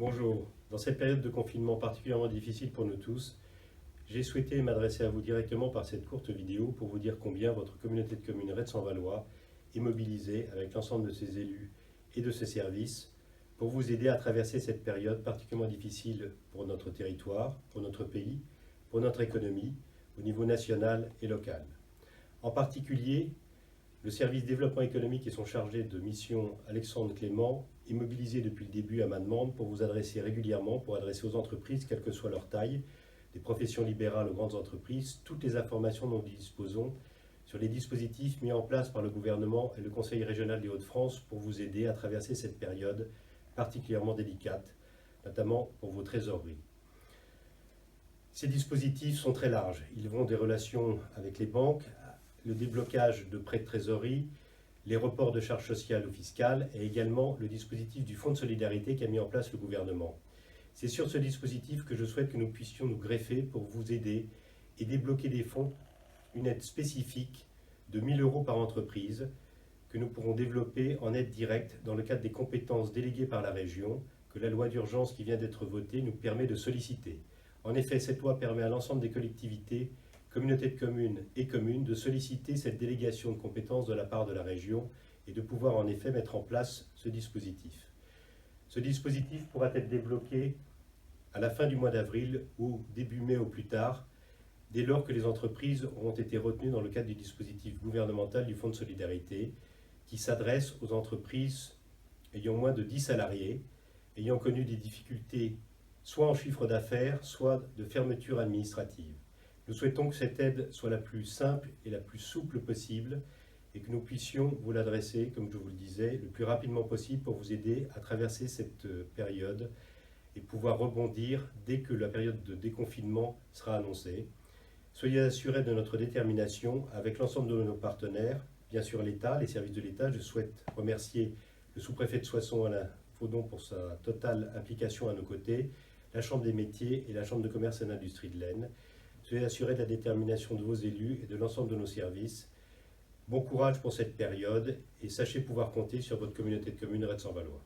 Bonjour. Dans cette période de confinement particulièrement difficile pour nous tous, j'ai souhaité m'adresser à vous directement par cette courte vidéo pour vous dire combien votre communauté de communes Retz-en-Valois est mobilisée avec l'ensemble de ses élus et de ses services pour vous aider à traverser cette période particulièrement difficile pour notre territoire, pour notre pays, pour notre économie, au niveau national et local. En particulier, le service développement économique et son chargé de mission Alexandre Clément est mobilisé depuis le début à ma demande pour vous adresser régulièrement, pour adresser aux entreprises, quelle que soit leur taille, des professions libérales aux grandes entreprises, toutes les informations dont nous disposons sur les dispositifs mis en place par le gouvernement et le Conseil régional des Hauts-de-France pour vous aider à traverser cette période particulièrement délicate, notamment pour vos trésoreries. Ces dispositifs sont très larges. Ils vont des relations avec les banques, le déblocage de prêts de trésorerie, les reports de charges sociales ou fiscales et également le dispositif du Fonds de solidarité qu'a mis en place le gouvernement. C'est sur ce dispositif que je souhaite que nous puissions nous greffer pour vous aider et débloquer des fonds, une aide spécifique de 1 000 € par entreprise que nous pourrons développer en aide directe dans le cadre des compétences déléguées par la région que la loi d'urgence qui vient d'être votée nous permet de solliciter. En effet, cette loi permet à l'ensemble des collectivités, communautés de communes et communes de solliciter cette délégation de compétences de la part de la région et de pouvoir en effet mettre en place ce dispositif. Ce dispositif pourra être débloqué à la fin du mois d'avril ou début mai au plus tard, dès lors que les entreprises auront été retenues dans le cadre du dispositif gouvernemental du Fonds de solidarité qui s'adresse aux entreprises ayant moins de 10 salariés, ayant connu des difficultés soit en chiffre d'affaires, soit de fermeture administrative. Nous souhaitons que cette aide soit la plus simple et la plus souple possible et que nous puissions vous l'adresser, comme je vous le disais, le plus rapidement possible pour vous aider à traverser cette période et pouvoir rebondir dès que la période de déconfinement sera annoncée. Soyez assurés de notre détermination avec l'ensemble de nos partenaires, bien sûr l'État, les services de l'État. Je souhaite remercier le sous-préfet de Soissons, Alain Faudon, pour sa totale implication à nos côtés, la Chambre des métiers et la Chambre de commerce et d'industrie de l'Aisne. Soyez assurés de la détermination de vos élus et de l'ensemble de nos services. Bon courage pour cette période et sachez pouvoir compter sur votre communauté de communes Retz-en-Valois.